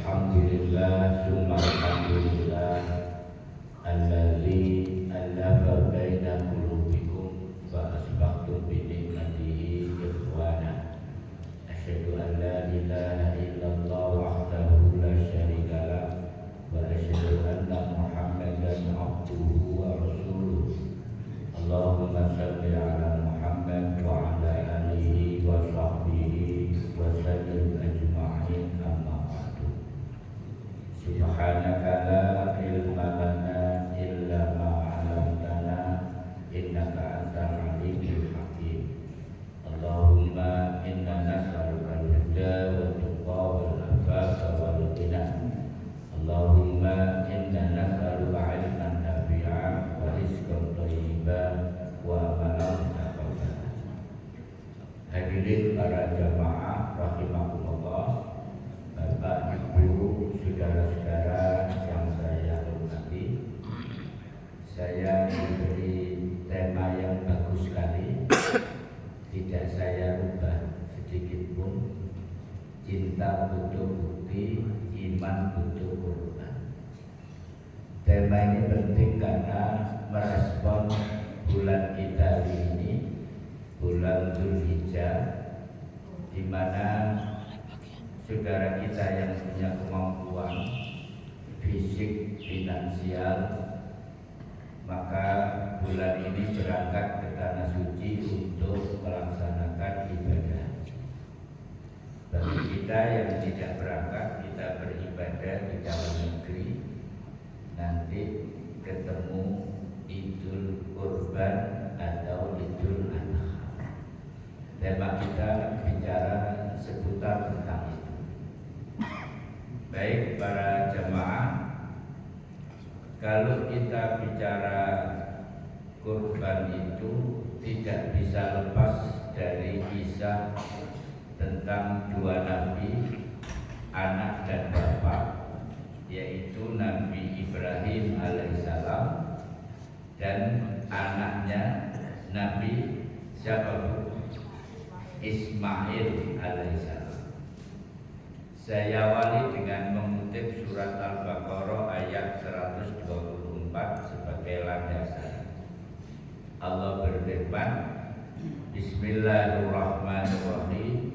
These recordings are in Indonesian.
Alhamdulillah, summa alhamdulillah alladzi alafa baina qulubikum fa asbahtum bi ni'matihi ikhwana. Asyhadu an la ilaha illallah wahdahu la syarika lah wa asyhadu anna Muhammadan abduhu wa rasuluh. Allahumma shalli ala Muhammad wa ala alihi wa sahbihi wa sallim ajma'in, amma ba'du. Subhanaka la ilma lana illa ma 'allamtana innaka antal alimul hakim. Allahumma inna nas'aluka al-huda wa tuqa wal afafa wal ghina. Allahumma inna nas'aluka 'ilman nafi'an wa rizqan thayyiban wa amalan mutaqabbalan. Hadirin para jamaah rahimakumullah, Bapak, Ibu, saudara-saudara yang saya hormati, saya diberi tema yang bagus sekali. Tidak saya rubah sedikit pun. Cinta butuh bukti, iman butuh korban. Tema ini penting karena merespon bulan kita hari ini, bulan Dzulhijjah, di mana saudara kita yang punya kemampuan fisik, finansial, maka bulan ini berangkat ke tanah suci untuk melaksanakan ibadah. Bagi kita yang tidak berangkat, kita beribadah di dalam negeri, nanti ketemu Idul Kurban atau Idul Adha. Tema kita bicara seputar tentang itu. Baik para jemaah, kalau kita bicara kurban itu tidak bisa lepas dari kisah tentang dua nabi, anak dan bapak, yaitu Nabi Ibrahim alaihissalam dan anaknya Nabi siapa? Ismail alaihissalam. Saya awali dengan mengutip surat Al-Baqarah ayat 124 sebagai landasan. Allah berfirman, Bismillahirrahmanirrahim.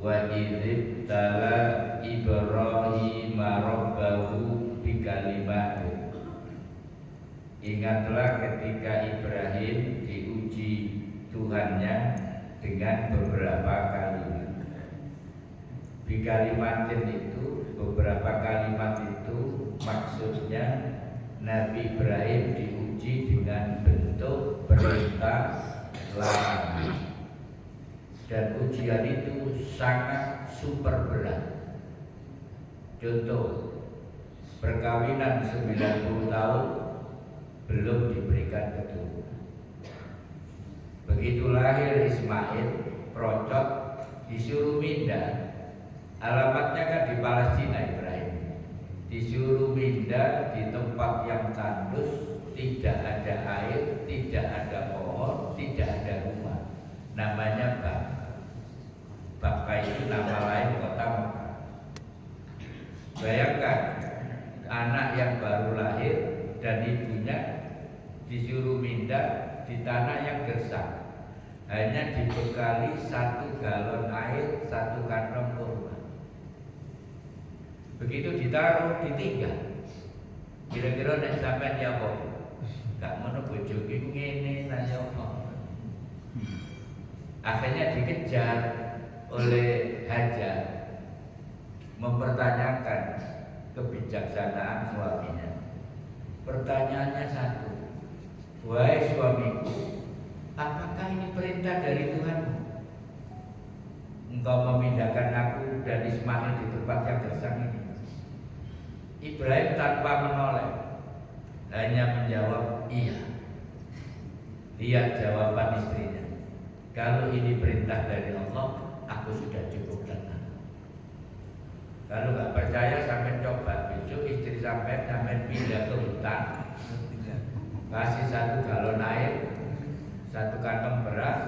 Wa idzib tala Ibrahim rabbahu bikalimatin. Ingatlah ketika Ibrahim diuji Tuhannya dengan beberapa kalimat. Bikalimatin itu, beberapa kalimat itu maksudnya Nabi Ibrahim diuji dengan bentuk perintah, larangan. Dan ujian itu sangat super berat. Contoh, perkawinan 90 tahun belum diberikan keturunan. Begitu lahir Ismail, procot, disuruh pindah. Alamatnya kan di Palestina Ibrahim. Disuruh pindah di tempat yang tandus, tidak ada air, tidak ada pohon, tidak ada rumah. Namanya Baka. Baka itu nama lain kota Mekah. Bayangkan, anak yang baru lahir dan ibunya disuruh pindah di tanah yang gersang. Hanya dibekali 1 galon air, 1 kantong kurma. Begitu ditaruh, ditinggal. Kira-kira nek sampean ya apa? Gak ngono bojoku ngene nanya apa. Akhirnya dikejar oleh Hajar, mempertanyakan kebijaksanaan suaminya. Pertanyaannya satu, wahai suamiku, apakah ini perintah dari Tuhanmu? Engkau memindahkan aku dan Ismail di tempat yang gersang ini. Ibrahim tanpa menoleh hanya menjawab iya. Lihat jawaban istrinya. Kalau ini perintah dari Allah, aku sudah cukup tenang. Kalau nggak percaya sampai coba besok istri sampai pindah ke hutan, kasih 1 galon air, 1 kantong beras,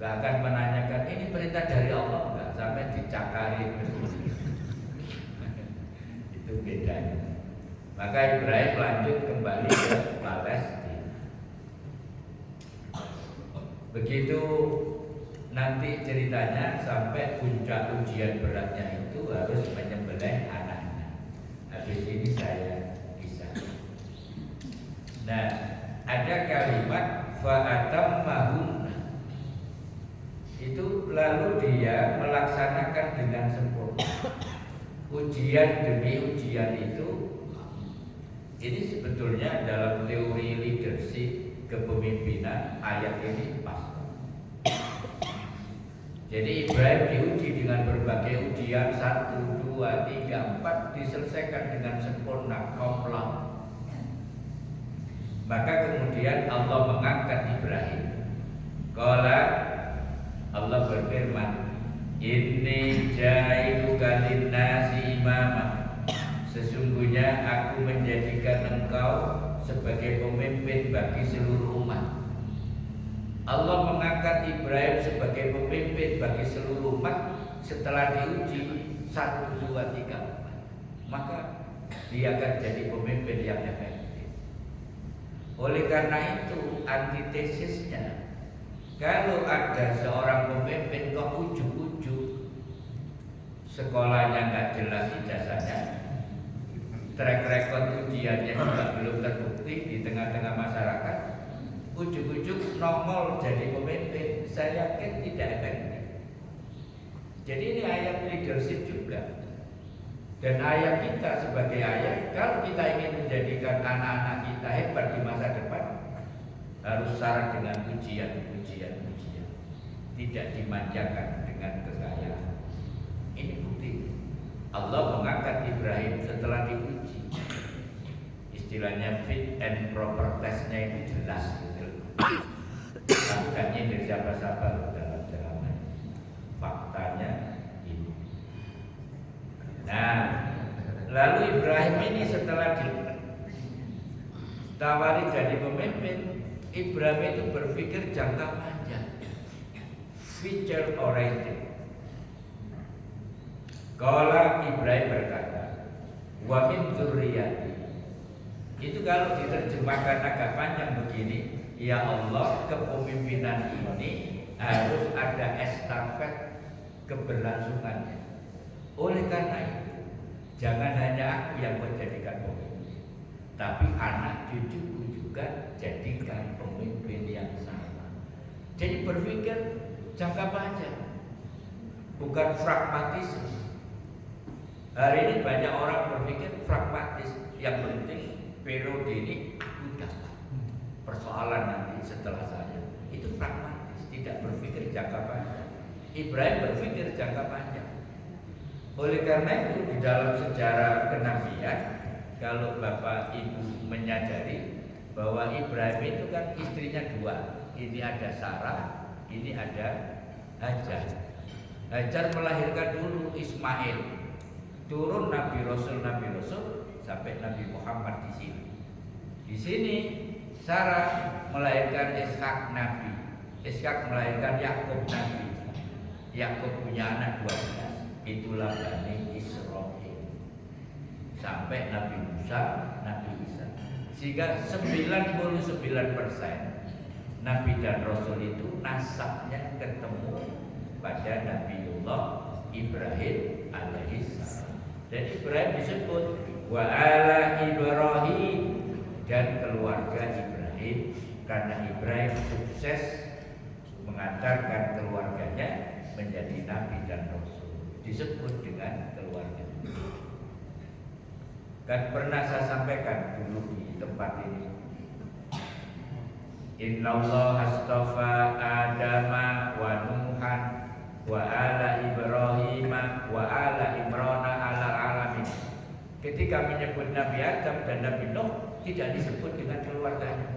nggak akan menanyakan ini perintah dari Allah, nggak sampai dicakarin. bedanya. Maka Ibrahim lanjut kembali ke Palestina. Begitu nanti ceritanya sampai puncak ujian beratnya itu harus menyembelih anaknya. Habis ini saya bisa. Nah, ada kalimat fa'atammahunna. Itu lalu dia melaksanakan dengan sempurna. Ujian demi ujian itu, ini sebetulnya dalam teori leadership kepemimpinan ayat ini pas. Jadi Ibrahim diuji dengan berbagai ujian 1, 2, 3, 4 diselesaikan dengan sempurna, komplit. Maka kemudian Allah mengangkat Ibrahim. Qala, Allah berfirman, inni ja'iluka linnasi imama. Sesungguhnya aku menjadikan engkau sebagai pemimpin bagi seluruh umat. Allah mengangkat Ibrahim sebagai pemimpin bagi seluruh umat setelah diuji 1, 2, 3, 4. Maka dia akan jadi pemimpin yang efektif. Oleh karena itu antitesisnya, kalau ada seorang pemimpin kok ujuk-ujuk sekolahnya nggak jelas ijazahnya, track record ujiannya juga belum terbukti di tengah-tengah masyarakat, ujuk-ujuk nongol jadi pemimpin, saya yakin tidak efektif. Jadi ini ayat leadership juga. Dan ayat kita sebagai ayat, kalau kita ingin menjadikan anak-anak kita hebat di masa depan, harus syarat dengan ujian. Tidak dimanjakan dengan kekayaan. Ini bukti. Allah mengangkat Ibrahim setelah diuji. Istilahnya fit and proper testnya itu jelas gitu. Aku gak nyindir siapa-siapa dalam ceramah. Faktanya ini. Nah, lalu Ibrahim ini setelah ditawari jadi pemimpin, Ibrahim itu berpikir jangka panjang, future oriented. Qala, Ibrahim berkata, wa min dzurriyyati. Itu kalau diterjemahkan agak panjang begini, ya Allah, kepemimpinan ini harus ada estafet keberlangsungannya. Oleh karena itu, jangan hanya aku yang menjadikan pemimpin, tapi anak cucuku juga jadikan pemimpin yang sama. Jadi berpikir jangka panjang, bukan pragmatis. Hari ini banyak orang berpikir pragmatis, yang penting periode ini aku dapat, persoalan nanti setelah saya. Itu pragmatis, tidak berpikir jangka panjang. Ibrahim berpikir jangka panjang. Oleh karena itu di dalam sejarah kenabian, kalau Bapak Ibu menyadari bahwa Ibrahim itu kan istrinya 2. Ini ada Sarah, ini ada Hajar. Hajar melahirkan dulu Ismail. Turun Nabi Rasul sampai Nabi Muhammad di sini. Di sini Sarah melahirkan Ishak Nabi. Ishak melahirkan Yakub Nabi. Yakub punya anak 12. Itulah Bani Israil. Sampai Nabi Musa, Nabi Isa. Sehingga 99% Nabi dan Rasul itu nasabnya ketemu pada Nabiullah Ibrahim alaihissalam. Dan Ibrahim disebut wa ala Ibrahim, dan keluarga Ibrahim, karena Ibrahim sukses mengantarkan keluarganya menjadi Nabi dan Rasul. Disebut dengan keluarga. Kan pernah saya sampaikan dulu di tempat ini. Innallaha astafa Adama wa Nuhan wa ala Ibrahim wa ala Imrana ala alamin. Ketika menyebut Nabi Adam dan Nabi Nuh, tidak disebut dengan keluarganya.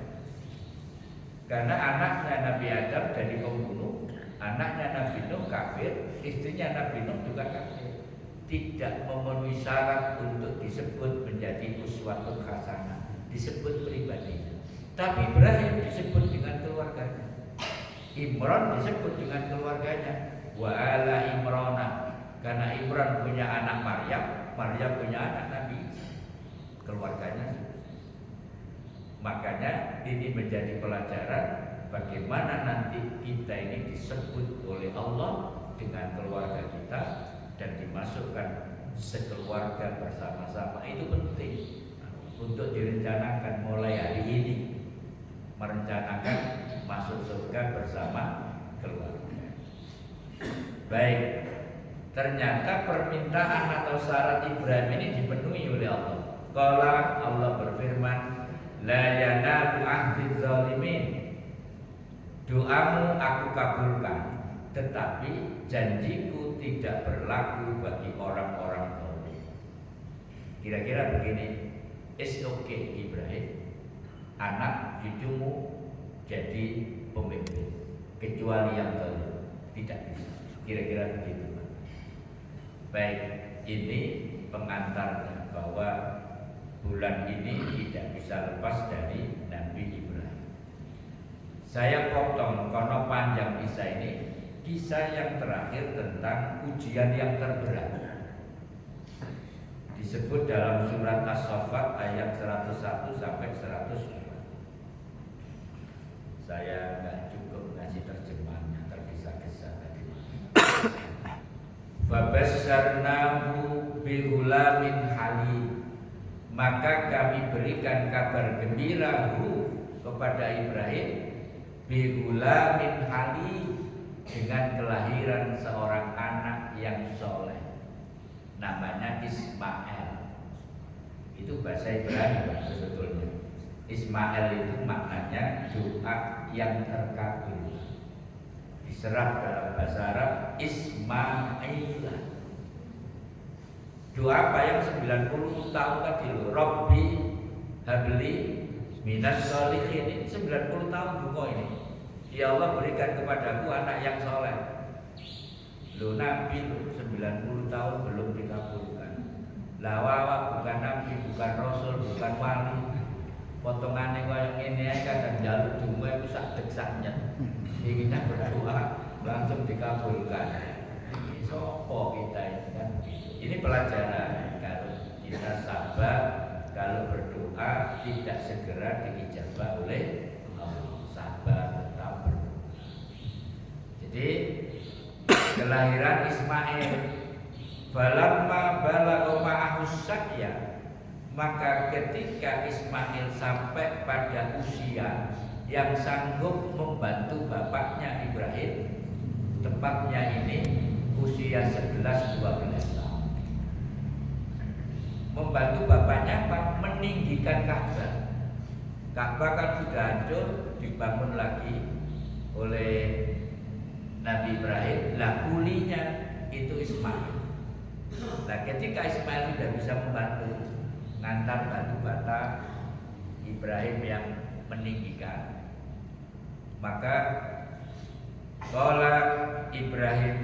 Karena anaknya Nabi Adam dari pembunuh, anaknya Nabi Nuh kafir, istrinya Nabi Nuh juga kafir. Tidak memenuhi syarat untuk disebut menjadi uswatun hasanah, disebut pribadinya. Tapi Ibrahim disebut dengan keluarganya. Imran disebut dengan keluarganya. Wa ala Imrana, Karena Imran punya anak Maryam, Maryam punya anak Nabi Isa. Keluarganya sukses. Makanya ini menjadi pelajaran bagaimana nanti kita ini disebut oleh Allah dengan keluarga kita dan dimasukkan sekeluarga bersama-sama. Itu penting untuk direncanakan mulai hari ini, merencanakan masuk surga bersama keluarga. Baik, ternyata permintaan atau syarat Ibrahim ini dipenuhi oleh Allah. Qala, Allah berfirman, la yanalu ahdi zalimin. Doamu aku kabulkan, tetapi janjiku tidak berlaku bagi orang-orang zalim. Kira-kira begini, it's okay Ibrahim, anak cucumu jadi pemimpin, kecuali yang zalim, tidak bisa. Kira-kira begitu. Baik, ini pengantarnya bahwa bulan ini tidak bisa lepas dari Nabi Ibrahim. Saya potong karena panjang kisah ini, kisah yang terakhir tentang ujian yang terberat. Disebut dalam surat As-Saffat ayat 101 sampai 104. Saya nggak cukup ngasih terjemahannya, tergesa-gesa tadi. Fabasyarnahu bihulamin halim. Maka kami berikan kabar gembira kepada Ibrahim bihulamin halim, dengan kelahiran seorang anak yang soleh, namanya Ismail. Itu bahasa Ibrani sebetulnya. Ismail itu maknanya doa yang terkabul. Diserap dalam bahasa Arab Ismailah. Doa apa yang 90 tahun tadi loh, Rabbi habli minas sholihin. Ini 90 tahun buku ini. Ya Allah, berikan kepadaku anak yang soleh. Loh, Nabi 90 tahun belum dikabulkan. Lawa bukan Nabi, bukan Rasul, bukan wali. Potongannya kayak ini aja kadang jalur cuma itu sak-deksaknya. Inginnya berdoa langsung dikabulkan. Sopo kita ini kan. Ini pelajaran, kalau kita sabar, kalau berdoa tidak segera diijabah oleh Allah. Sabar, tetap berdoa. Jadi kelahiran Ismail, falamma balagha ma'ahus sa'ya, maka ketika Ismail sampai pada usia yang sanggup membantu bapaknya Ibrahim, tepatnya ini usia 11-12 tahun. Membantu bapaknya apa? Meninggikan Ka'bah. Ka'bah kan sudah hancur, dibangun lagi oleh Nabi Ibrahim. Lah kulinya itu Ismail. Nah, ketika Ismail tidak bisa membantu, ngantar batu bata Ibrahim yang meninggikan, maka qala Ibrahim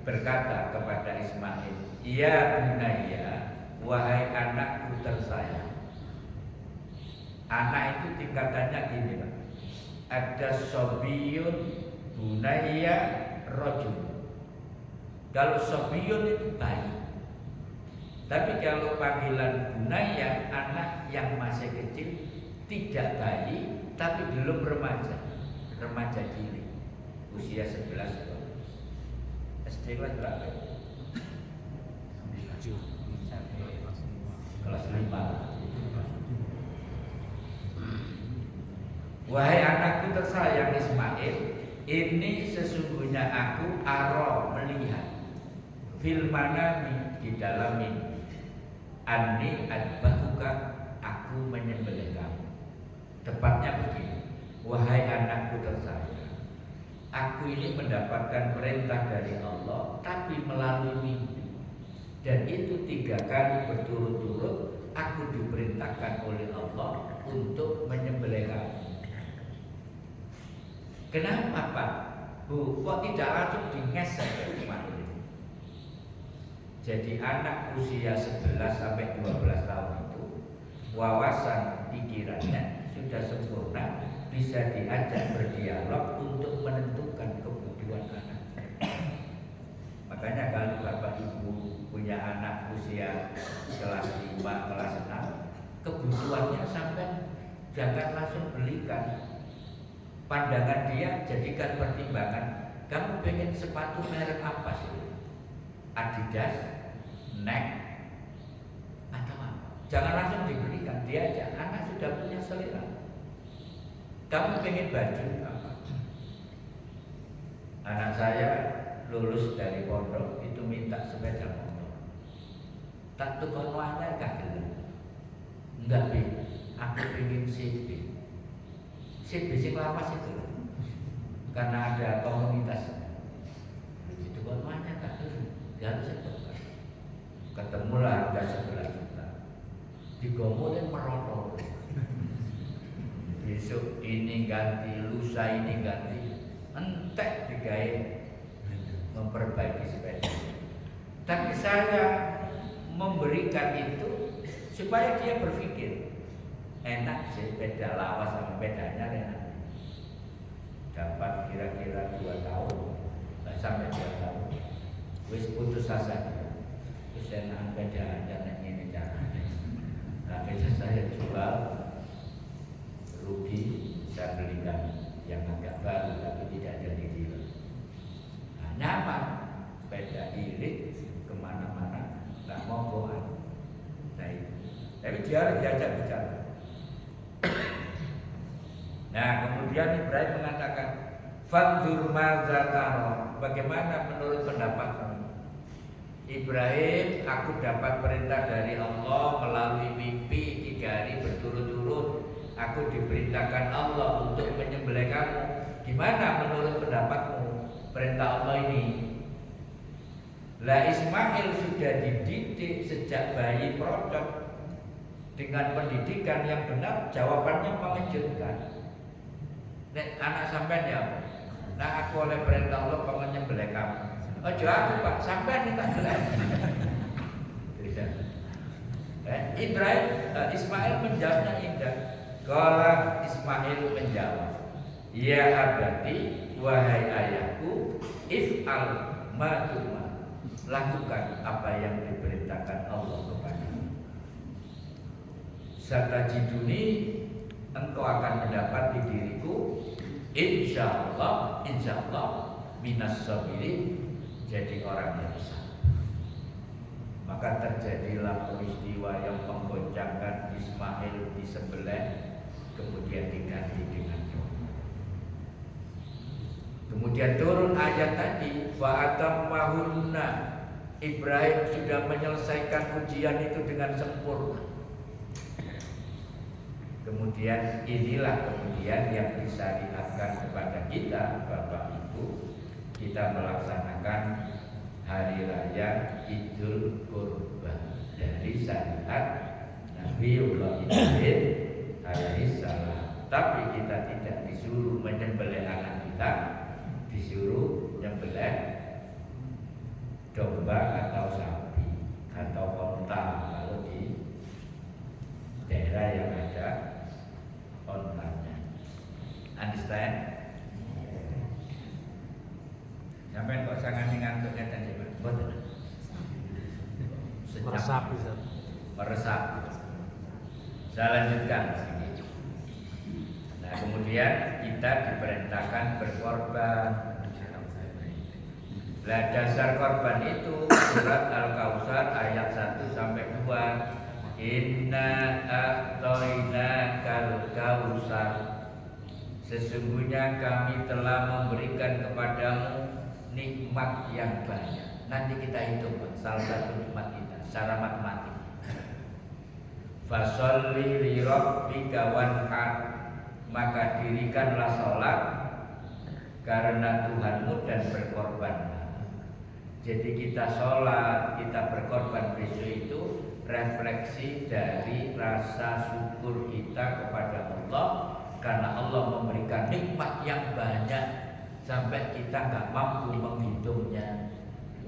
berkata kepada Ismail, ya bunayya, wahai anakku tersayang. Anak itu tingkatannya gini Pak. Ada sobiyun, bunayya, rojul. Kalau sobiyun itu bayi. Tapi kalau panggilan bunayya, anak yang masih kecil, tidak bayi tapi belum remaja, remaja cilik, usia 11 tahun. SD kelas berapa? Kelas 5. Wahai anakku tersayang Ismail, ini sesungguhnya aku melihat fil manami, di dalam mimpi, anni adbahuka, aku menyembelih kamu. Tepatnya begini, wahai anakku tersayang, aku ini mendapatkan perintah dari Allah, tapi melalui mimpi. Dan itu 3 kali berturut-turut aku diperintahkan oleh Allah untuk menyembelih kamu. Kenapa Pak? Bu, kok tidak langsung dingesek Ismail? Jadi anak usia 11-12 tahun itu wawasan pikirannya sudah sempurna, bisa diajak berdialog untuk menentukan kebutuhan anak. Maka Makanya kalau bapak ibu punya anak usia kelas 5, kelas 6, kebutuhannya sampai jangan langsung belikan. Pandangan dia jadikan pertimbangan. Kamu pengen sepatu merek apa sih? Adidas, Nike, atau apa? Jangan langsung dibelikan. Dia aja, anak sudah punya selera. Kamu pengen baju apa? Anak saya lulus dari pondok itu minta sepeda motor. Tak tukar warna gak gelap. Enggak Bi, aku pengen CB. CB sing lawas itu. Karena ada komunitas. Begitu tukar warna gak gelap. Dia harus tukar. Ketemulah harga 11 juta. Digomolin merotol. Besok ini ganti, lusa ini ganti. Entek digawe memperbaiki sepeda. Tapi saya memberikan itu supaya dia berpikir enak sepeda lawas sama bedanya enak. Dapat kira-kira 2 tahun, nggak sampai 2 tahun. Wis putus asa. Wis enak bedanya nek ngene carane. Nah, beda saya jual rugi, saya belikan yang agak baru tapi tidak jadi dealer. Nah, nyaman, sepeda irit kemana-mana, nggak mau goan. Nah, tapi dia harus diajak bicara. Nah, kemudian Ibrahim mengatakan, "Fanzur madza tara." Bagaimana menurut pendapatmu? Ibrahim, aku dapat perintah dari Allah melalui mimpi 3 hari berturut-turut. Aku diperintahkan Allah untuk menyembelih kamu. Gimana menurut pendapatmu perintah Allah ini? Lah Ismail sudah dididik sejak bayi procot dengan pendidikan yang benar, jawabannya mengejutkan. Nek anak sampean ya, nah aku oleh perintah Allah pengen nyembelih kamu. Ojo aku Pak, sampean ini tak gelem. Ibrahim, Ismail menjawabnya indah. Qala Ismail menjawab, "Ya abadi, wahai ayahku, if'al ma tu'mar." Lakukan apa yang diperintahkan Allah kepadamu. Satajiduni, engkau akan mendapat di diriku insyaallah minas sabirin, jadi orang yang sabar. Maka terjadilah peristiwa yang menggoncangkan Ismail disembelih, kemudian diganti dengan domba. Kemudian turun ayat tadi, fa'atammahunna. Ibrahim sudah menyelesaikan ujian itu dengan sempurna. Kemudian inilah kemudian yang disyariatkan kepada kita, Bapak Ibu, kita melaksanakan hari raya Idul Kurban dari syariat Nabiullah Ibrahim alaihi salam. Tapi kita tidak disuruh menyembelih anak kita, disuruh menyembelih domba atau sapi atau onta kalau di daerah yang ada ontanya. Understand? Sampai kok sangat ngantuk tadi Pak. Betul. Meresap bisa. Meresap. Saya lanjutkan sedikit. Nah, kemudian kita diperintahkan berkorban. Lah dasar korban itu surat Al-Kautsar ayat 1 sampai 2. Inna a'tainakal kautsar. Sesungguhnya kami telah memberikan kepadamu nikmat yang banyak. Nanti kita hitung salah satu nikmat kita secara matematik. Fasholli li rabbika wanhar, maka dirikanlah sholat karena Tuhanmu dan berkorbanlah. Jadi kita sholat, kita berkorban besok itu refleksi dari rasa syukur kita kepada Allah karena Allah memberikan nikmat yang banyak sampai kita nggak mampu menghitungnya.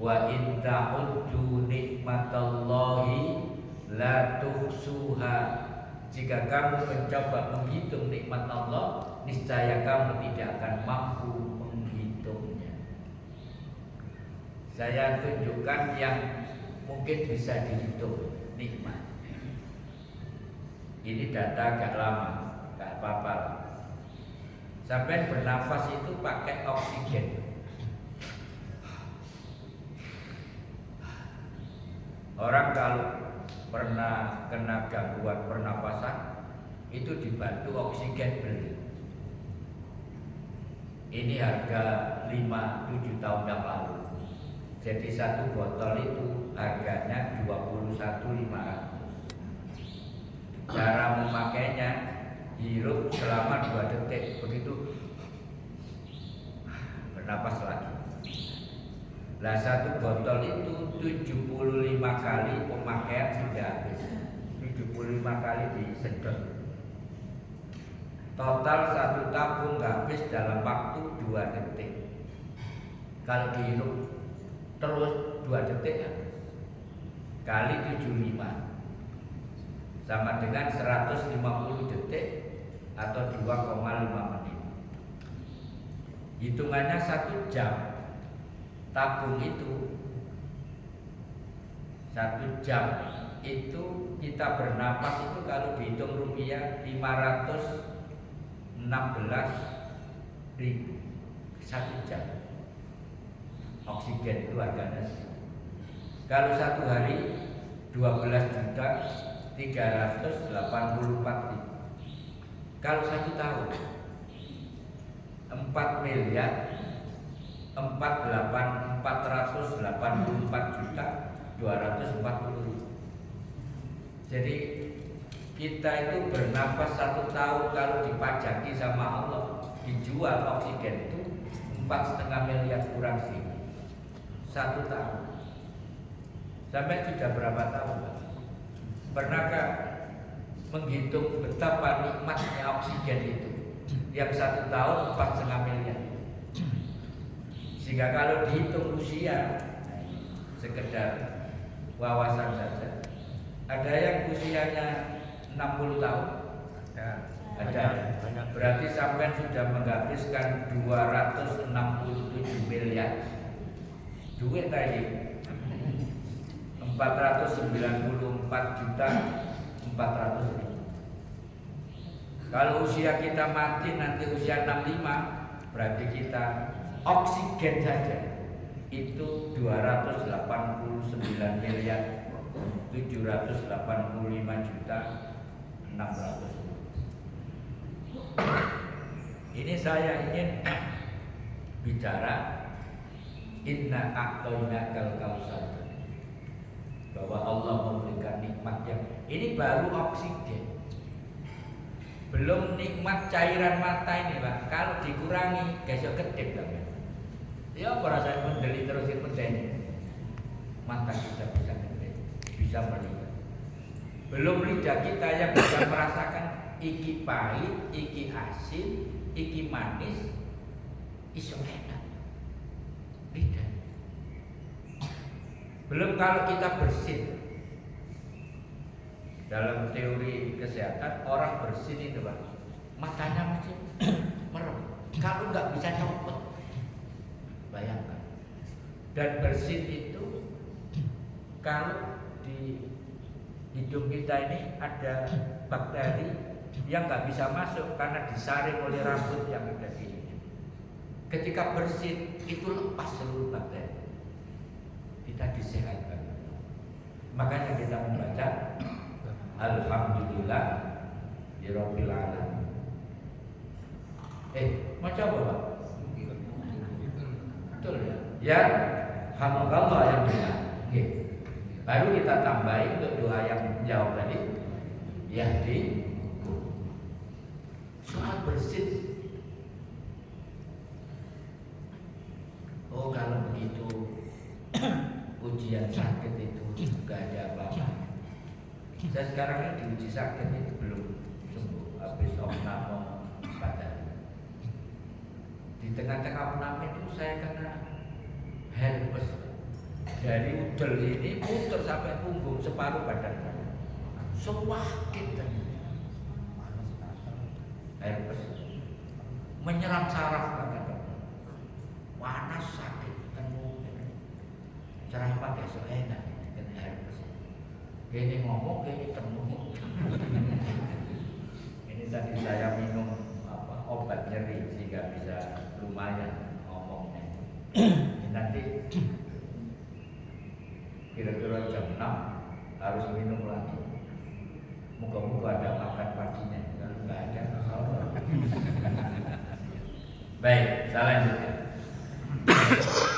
Wa in ta'uddu nikmatallahi la tuhsuha. Jika kamu mencoba menghitung nikmat Allah, niscaya kamu tidak akan mampu menghitungnya. Saya tunjukkan yang mungkin bisa dihitung nikmat. Ini data agak lama, gak apa-apa. Sampai bernafas itu pakai oksigen. Orang kalau pernah kena gangguan pernapasan itu dibantu oksigen beli. Ini harga 5-7 tahun yang lalu. Jadi satu botol itu harganya 21.500. Cara memakainya, hirup selama 2 detik, begitu bernapas lagi. Lah satu botol itu 75 kali pemakaian sudah habis. 75 kali disedot. Total satu tabung habis dalam waktu 2 detik. Kalau dihirup terus 2 detik habis. Kali 75 sama dengan 150 detik atau 2,5 menit. Hitungannya 1 jam. Tabung itu 1 jam itu kita bernapas itu kalau dihitung rupiah 516.000 1 jam. Oksigen itu harganya. Kalau 1 hari 12.384.000. Kalau 1 tahun 4.484.240.000. Jadi kita itu bernapas 1 tahun kalau dipajaki sama Allah, dijual oksigen itu 4,5 miliar kurang sedikit 1 tahun. Sampai sudah berapa tahun? Pernahkah menghitung betapa nikmatnya oksigen itu? Yang 1 tahun 4,5 miliar. Sehingga kalau dihitung usia, sekedar wawasan saja, ada yang usianya 60 tahun. Ada. Berarti sampai sudah menghabiskan 267 miliar duit tadi. 494.400.000. Kalau usia kita mati nanti usia 65, berarti kita oksigen saja itu 289.785.600. Ini saya ingin bicara inna a'tainakal kautsar, bahwa Allah memberikan nikmat yang ini baru oksigen, belum nikmat cairan mata ini Pak. Kalau dikurangi besok kedip lah. Ya perasaan mendeli terus medeni, mata kita bisa kedip, bisa melihat. Belum lidah kita yang bisa merasakan iki pahit, iki asin, iki manis, iso enak. Lidah. Belum kalau kita bersin. Dalam teori kesehatan orang bersin itu Pak, matanya masih merem. Kalau nggak bisa copot, bayangkan. Dan bersin itu kalau di hidung kita ini ada bakteri yang nggak bisa masuk karena disaring oleh rambut yang ada di hidung. Ketika bersin itu lepas seluruh bakteri. Kita disehatkan. Makanya kita membaca Alhamdulillah Rabbil Alamin. Mau coba Pak? Betul ya? Ya, Alhamdulillah yang benar. Baru kita tambahin untuk doa yang jawab tadi. Yahdi. Soal bersin. Oh kalau begitu ujian sakit itu gak ada apa-apa. Saya sekarang ini diuji sakit itu belum sembuh. Habis opname 4 hari. Di tengah-tengah opname itu saya kena herpes. Dari udel ini putar sampai punggung separuh badan saya. Sakit herpes menyerang saraf kata dokter. Panas sakit. ceramah besok enak kena herpes. Ini ngomong kayak temu. Ini tadi saya minum obat nyeri sehingga bisa lumayan ngomongnya. Ini nanti kira-kira jam 6 harus minum lagi. Muka-muka ada makan paginya. Kalau nggak ada, masalah. Baik, saya lanjutkan.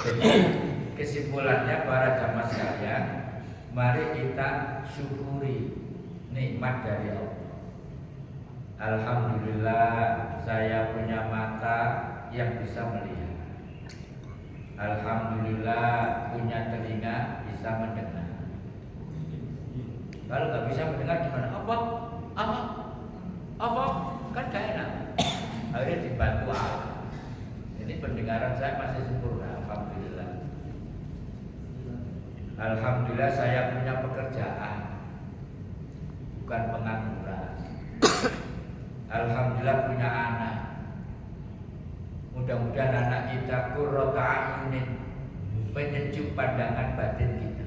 Jadi kesimpulannya para jamaah sekalian, mari kita syukuri nikmat dari Allah. Alhamdulillah saya punya mata yang bisa melihat. Alhamdulillah punya telinga bisa mendengar. Kalau nggak bisa mendengar gimana? Apa? Kan gak enak. Akhirnya dibantu Allah. Ini pendengaran saya masih sempurna, alhamdulillah. Alhamdulillah saya punya pekerjaan, bukan pengangguran. Alhamdulillah punya anak. Mudah-mudahan anak kita qurrata a'yunin, penyejuk pandangan batin kita.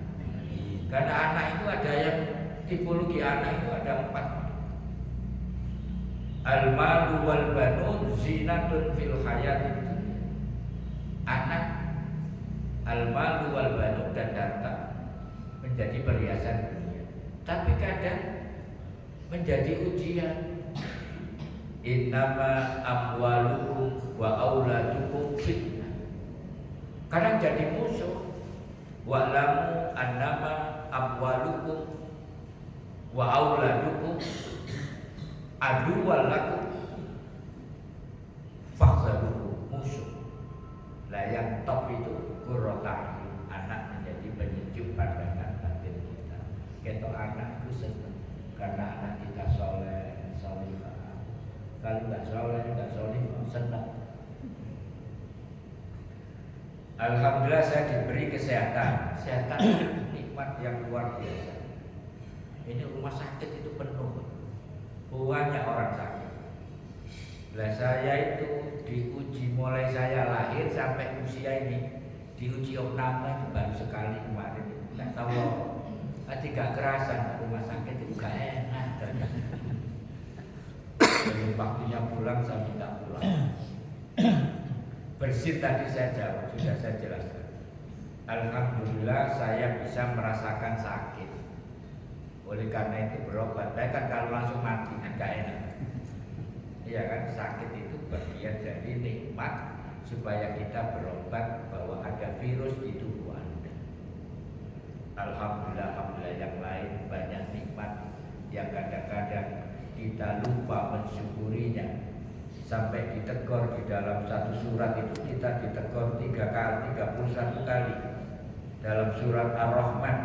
Karena anak itu ada yang tipologi anak itu ada 4. Al-malu wal banun zinatun fil hayatid dunya. Anak, al-malu wal banun dan harta menjadi perhiasan dunia. Tapi kadang menjadi ujian. Innama amwalukum wa auladukum fitnah. Kadang jadi musuh. Wa'lamu annama amwalukum wa auladukum aduwwal lakum fakhzaruhu, musuh. Lah yang top itu qurrata a'yun, anak menjadi penyejuk pandangan batin kita. Ketok anak itu senang karena anak kita soleh, solehah. Kalau nggak soleh, nggak solehah, senang. Alhamdulillah saya diberi kesehatan. Kesehatan nikmat yang luar biasa. Ini rumah sakit itu penuh, banyak orang sakit. Lah saya itu diuji mulai saya lahir sampai usia ini, diuji opname itu baru sekali kemarin. Nggak tahu, tadi gak kerasa rumah sakit itu gak enak. Jadi waktunya pulang saya minta pulang. Bersin tadi saya jawab, sudah saya jelaskan. Alhamdulillah saya bisa merasakan sakit. Oleh karena itu berobat. Saya kan kalau langsung mati kan gak enak. Iya kan, sakit itu bagian dari nikmat supaya kita berobat bahwa ada virus di tubuh Anda. Alhamdulillah yang lain banyak nikmat yang kadang-kadang kita lupa mensyukurinya. Sampai ditegur di dalam satu surat itu kita ditegur 31 kali dalam surat Ar-Rahman.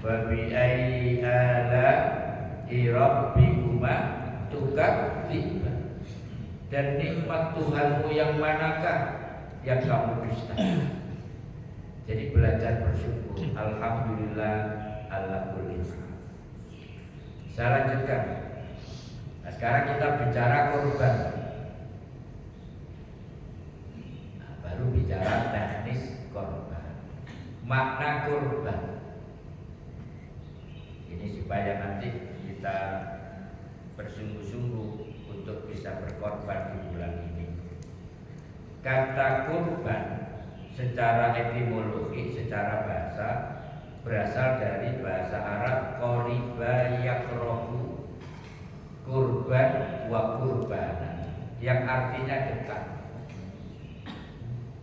Wa bi ayyi ala'i rabbikuma tukadziban. Dan nikmat Tuhanmu yang manakah yang kamu dusta? Jadi belajar bersyukur. Alhamdulillah ala kulli hal. Saya lanjutkan. Nah, sekarang kita bicara korban. Nah, baru bicara teknis korban. Makna korban. Ini supaya nanti kita bersungguh-sungguh untuk bisa berkorban di bulan ini. Kata korban secara etimologi, secara bahasa berasal dari bahasa Arab qoriba yakrobu, kurban wa kurbanan, yang artinya dekat.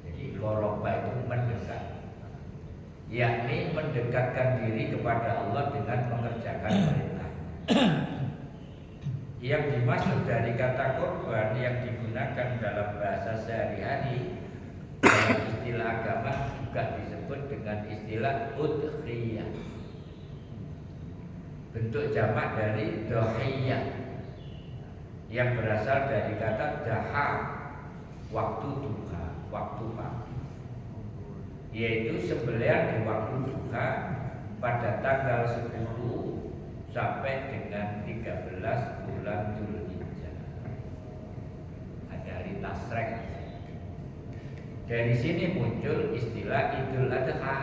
Jadi qoroba itu mendekat, yakni mendekatkan diri kepada Allah dengan mengerjakan perintah. Yang dimaksud dari kata korban yang digunakan dalam bahasa sehari-hari dalam istilah agama juga disebut dengan istilah udhiyah. Bentuk jamak dari dohiyah yang berasal dari kata daha, waktu duha, waktu pagi, yaitu sembelihan di waktu duha pada tanggal 10 sampai dengan 13 bulan Dzulhijjah. Ada hari Tasrek. Dari sini muncul istilah Idul Adha.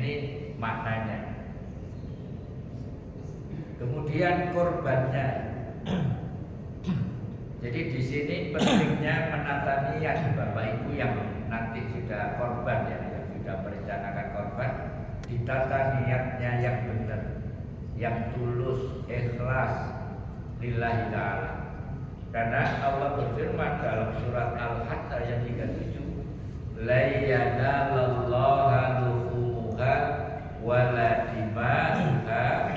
ini maknanya. Kemudian korbannya. Jadi di sini pentingnya menata niat Bapak Ibu yang nanti sudah korban ya, yang sudah merencanakan korban, ditata niatnya yang benar, yang tulus, ikhlas, lillahi ta'ala. Karena Allah berfirman dalam surat Al-Hajj ayat 37, la yanalallaha luhumuha wala dima'uha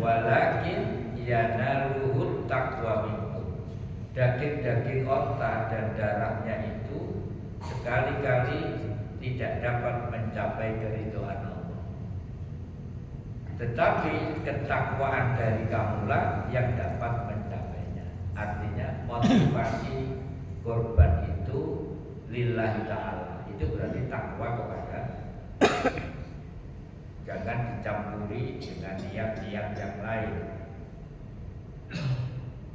walakin yanaluhut taqwa minkum. Daging-daging onta dan darahnya itu sekali-kali tidak dapat mencapai keridhaan Allah. Tetapi ketakwaan dari kamulah yang dapat mencapainya. Artinya motivasi korban itu lillahi ta'ala. Itu berarti takwa kepada jangan dicampuri dengan niat-niat yang lain,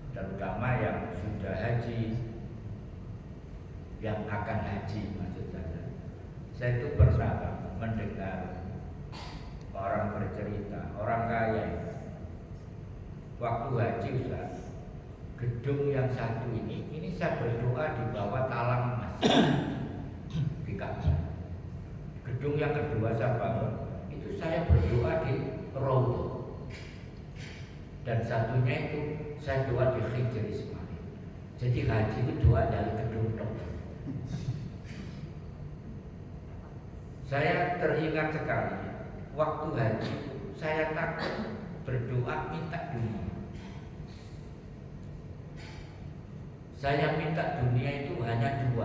terutama yang sudah haji, yang akan haji maksud saya. Saya itu pernah mendengar orang bercerita, orang kaya waktu haji Ustaz, gedung yang satu ini saya berdoa di bawah talang emas di Ka'bah. Gedung yang kedua saya bangun, itu saya berdoa di Raudhah. Dan satunya itu saya doa di Hijr Ismail. Jadi haji itu doa dari gedung tok. Saya teringat sekali waktu haji saya takut berdoa minta dunia. Saya minta dunia itu hanya 2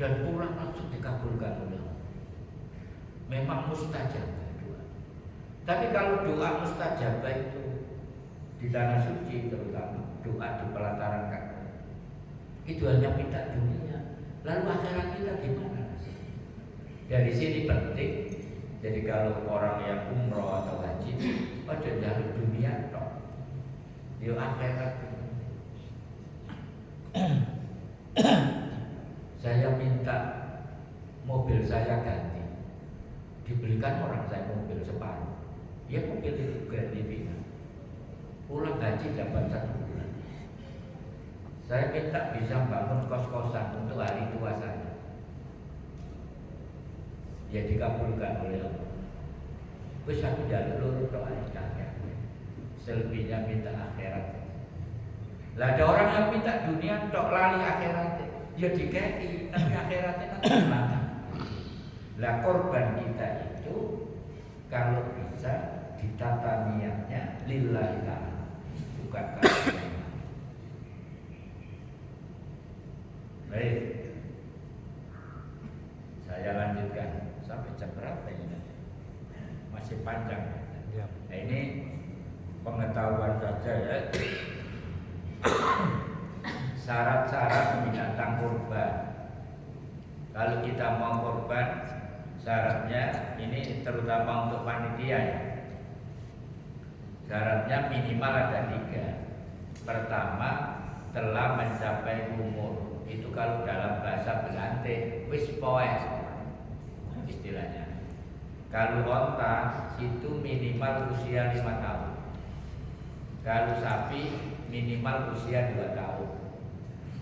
dan pulang langsung dikabulkan oleh Allah. Memang mustajabah doa. Tapi kalau doa mustajabah itu di tanah suci, terutama doa di pelataran Ka'bah, itu hanya minta dunia. Lalu akhirat kita gimana? Dari sini penting. Jadi kalau orang yang umroh atau haji, ojo jalur dunia tok, yo akhirat. Saya minta mobil saya ganti, dibelikan orang saya mobil separuh. Ya mobil itu Grand Livina. Pulang haji dapat 1 bulan. Saya minta bisa bangun kos-kosan untuk hari tua saya. Ya dikabulkan oleh Allah. Wis aku jalur tok akhirat. Selebihnya minta akhirat. Lah ada orang yang minta dunia tok lali akhirat. Ya dikei, tapi akhiratnya nanti gimana? Lah korban kita itu kalau bisa ditata niatnya lillahi ta'ala, bukan karena. Baik, saya lanjutkan sampai jam berapa ini? Masih panjang. Ya. Nah, ini pengetahuan saja ya. Syarat-syarat binatang kurban. Kalau kita mau kurban, syaratnya ini terutama untuk panitia ya. Syaratnya minimal ada 3. Pertama, telah mencapai umur. Itu kalau dalam bahasa Belanda wis poe istilahnya. Kalau onta itu minimal usia 5 tahun. Kalau sapi minimal usia 2 tahun.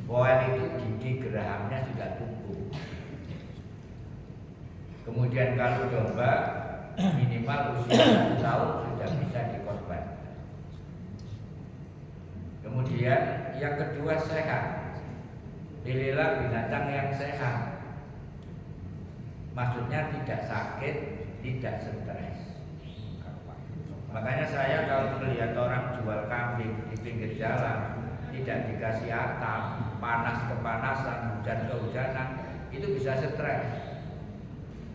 Poel itu gigi gerahamnya sudah tumbuh. Kemudian kalau domba minimal usia 1 tahun sudah bisa dikorban. Kemudian yang kedua sehat. Pilihlah binatang yang sehat. Maksudnya tidak sakit, tidak stres. Makanya saya kalau melihat orang jual kambing di pinggir jalan, tidak dikasih atap, panas kepanasan, hujan kehujanan, itu bisa stres,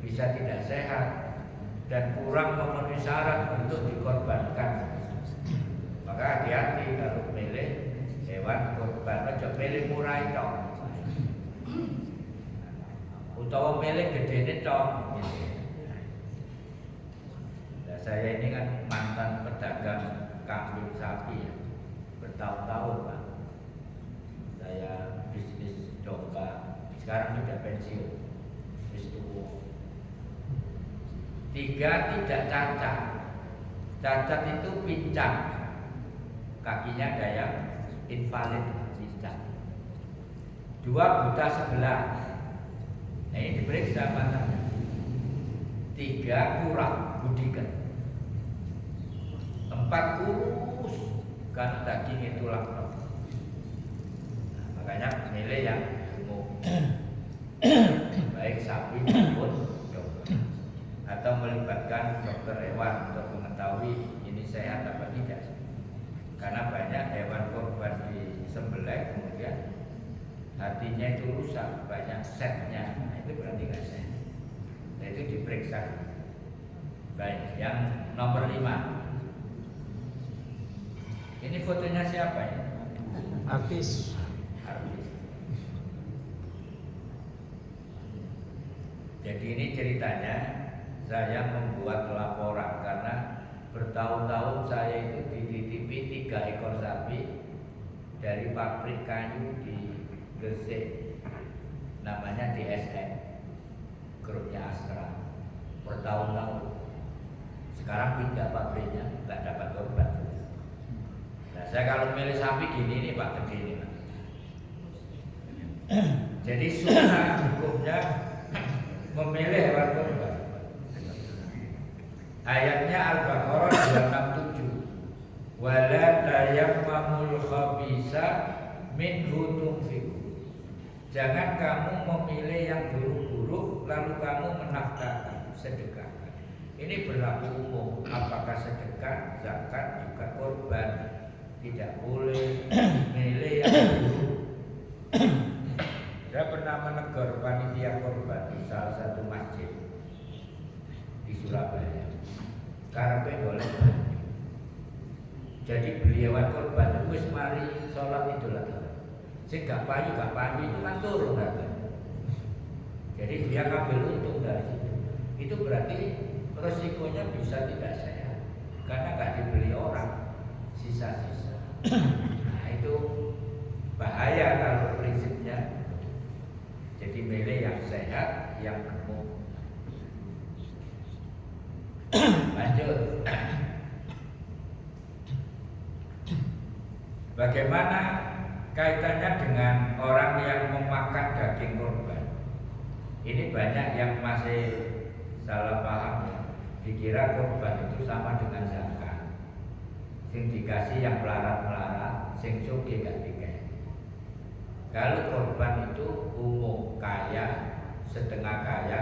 bisa tidak sehat, dan kurang memenuhi syarat untuk dikorbankan. Maka hati-hati kalau milih hewan kurban, ojo milih murah itu, utawa milih gede itu. Nah, saya ini kan mantan pedagang kambing sapi ya, bertahun-tahun Pak. Saya bisnis domba, sekarang sudah pensiun, wis tuwa. 3 tidak cacat. Cacat itu pincang, kakinya ada yang invalid, pincang. 2 buta sebelah. Nah, ini diperiksa matanya. 3 kurang budikan. 4 kurus karena daging itu laknat. Nah, makanya milih yang gemuk. Baik sapi maupun domba. Atau melibatkan dokter hewan untuk mengetahui ini sehat apa tidak. Karena banyak hewan korban disembelih kemudian hatinya itu rusak, banyak setnya. Nah, itu berarti nggak sehat. Nah, itu diperiksa. Baik, yang nomor 5. Ini fotonya siapa ya? Artis. Artis. Jadi ini ceritanya, saya membuat laporan karena bertahun-tahun saya itu dititipi 3 ekor sapi dari pabrik kayu di Gresik, namanya DSM, grupnya Astra, bertahun-tahun. Sekarang pindah pabriknya, nggak dapat korban. Nah, saya kalau milih sapi gini nih Pak, begini Pak. Jadi sunnah hukumnya memilih hewan korban. Ayatnya Al-Baqarah 267. Wala tayammamul khabisa minhu tunfiqu. Jangan kamu memilih yang buruk-buruk lalu kamu menafkahkan, sedekahkan. Ini berlaku umum, apakah sedekah, zakat, juga korban. Tidak boleh milih yang buruk. Saya pernah menegur panitia korban di salah satu masjid di Surabaya. Karena boleh. Jadi beliauan korban wis mari sholat Idul Adha. Sing gak payu itu kan turun harganya. Jadi dia ngambil untung dari situ. Itu berarti resikonya bisa tidak sehat karena gak dibeli orang, sisa-sisa. Nah, itu bahaya kalau prinsipnya. Jadi milih yang sehat, yang gemuk. Lanjut. Bagaimana kaitannya dengan orang yang memakan daging korban? Ini banyak yang masih salah paham ya. Dikira korban itu sama dengan zakat. Sing dikasih yang melarat-melarat, sing sugih gak dikasih. Kalau korban itu umum, kaya, setengah kaya,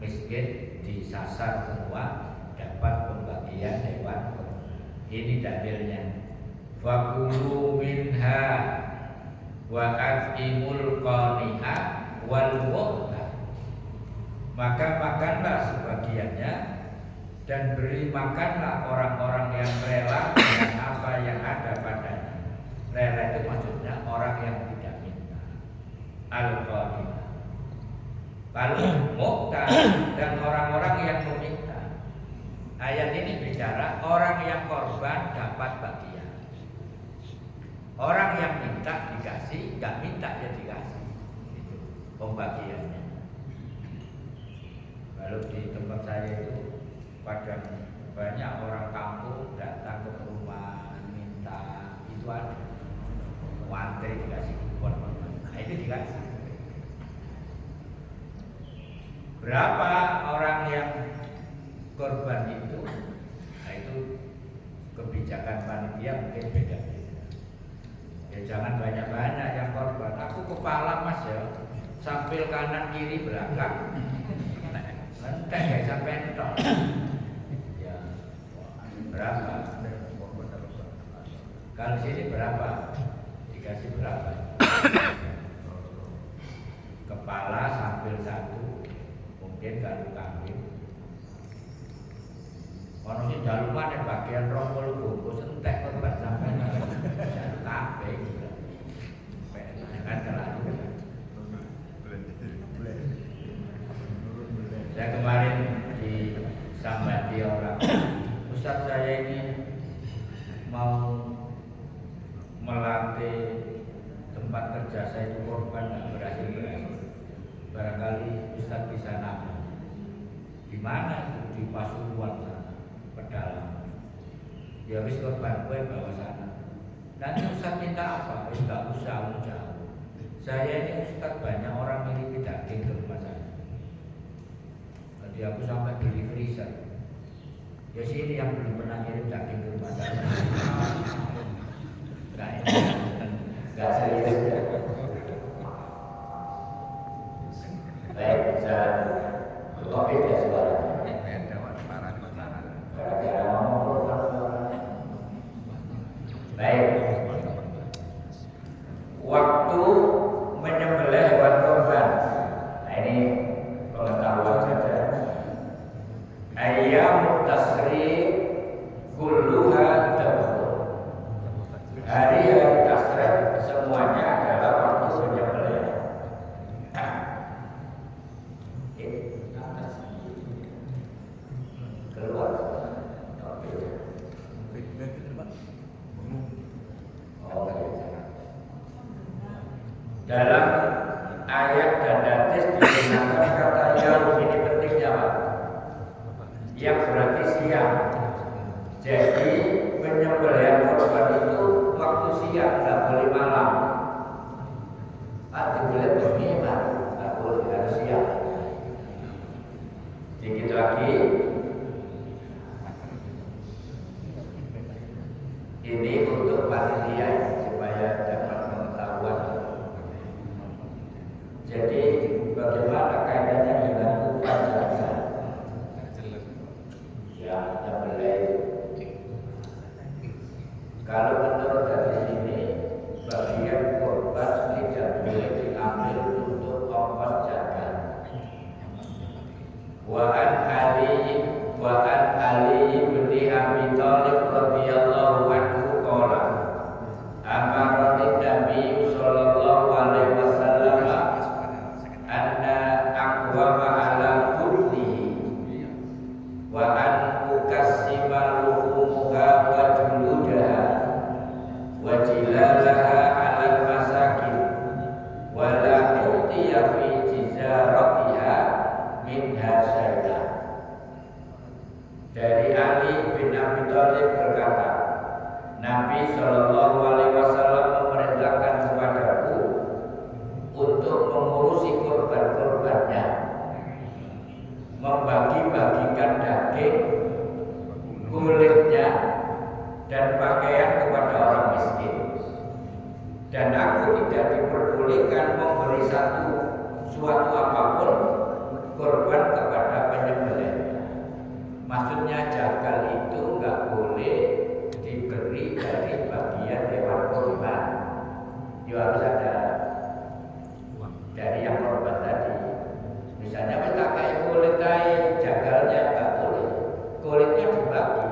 miskin, disasar semua, dapat pembagian hewan. Ini dalilnya. Fakulu minha wa atimul qani'a wal mu'ta. Maka makanlah sebagiannya dan beri makanlah orang-orang yang rela dengan apa yang ada padanya. Rela itu maksudnya orang yang tidak minta. Al-qani'a. Lalu mu'ta dan orang-orang yang meminta. Ayat ini bicara orang yang korban dapat bagian. Orang yang minta dikasih, nggak minta ya dikasih. Itu pembagiannya. Kalau di tempat saya itu banyak orang kampung datang ke rumah minta, itu ada antri dikasih kupon. Nah, itu dikasih. Berapa orang yang korban itu? Nah, itu kebijakan panitia mungkin beda-beda. Ya jangan banyak-banyak yang korban. Aku kepala mas ya, sampil kanan kiri belakang. Entek ya sampai entok. Ya berapa? Kalau sini berapa? Dikasih berapa? Kepala sampil 1, mungkin kalau kambing. Ono sing daluman yang bagian 20 bungkus entek korban sampai jaluk kabeh. Jangan terlalu. Saya kemarin disambat di orang, Ustaz saya ini mau melatih tempat kerja saya itu korban nggak berhasil. Barangkali Ustaz bisa nambah. Di mana itu? di Pasuruan sana, pedalaman. Ya wis korban gue bawa sana. Nanti Ustaz minta apa? Wis gak usah jauh. Saya ini Ustaz banyak orang mirip daging ke rumah saya. Jadi aku sampai beli freezer. Ya sini yang belum pernah kirim daging ke rumah saya. Enggak serius ya. Baik, saya topik ya suaranya. Gara-gara ngomong baik. Waktu menyembelih hewan kurban. Nah ini pengetahuan saja. Ayyam tasrik kulluha dzabhun. Hari-hari tasrik semuanya adalah waktu menyembelih. Keluar. Dalam ayat dan hadis digunakan kata yaum, ini pentingnya Pak, yang berarti siang. Jadi penyembelihan korban itu waktu siang, tidak boleh malam. Boleh bermimar, tidak boleh harus siang. Sedikit lagi, ini untuk panitia supaya dapat pengetahuan. Jadi bagaimana kaitannya dengan upacara? Ya, menyembelih. Kalau menurut dari sini, bagian korban tidak boleh diambil untuk ongkos jaga. Wa an Ali bin Abi Thalib radhiyallahu anhu qala amarani Nabi sallallahu alaihi wasallam anna aqwama ala kulli wa an ukassima luhumuha wa juludaha wa jilalaha ala masakin wa la utiya fi jizaratiha minha syai'an. Dari Ali bin Abi Thalib berkata, Nabi Shallallahu Alaihi Wasallam memerintahkan kepadaku untuk mengurusi korban-korbannya, membagi-bagikan daging, kulitnya, dan pakaian kepada orang miskin. Dan aku tidak diperbolehkan memberi suatu apapun korban kepada penyembelih. Maksudnya jagal itu nggak boleh diberi dari bagian hewan korban. Dia harus ada dari yang korban tadi. Misalnya kita kayak kulit jagalnya nggak boleh, kulitnya dibagi.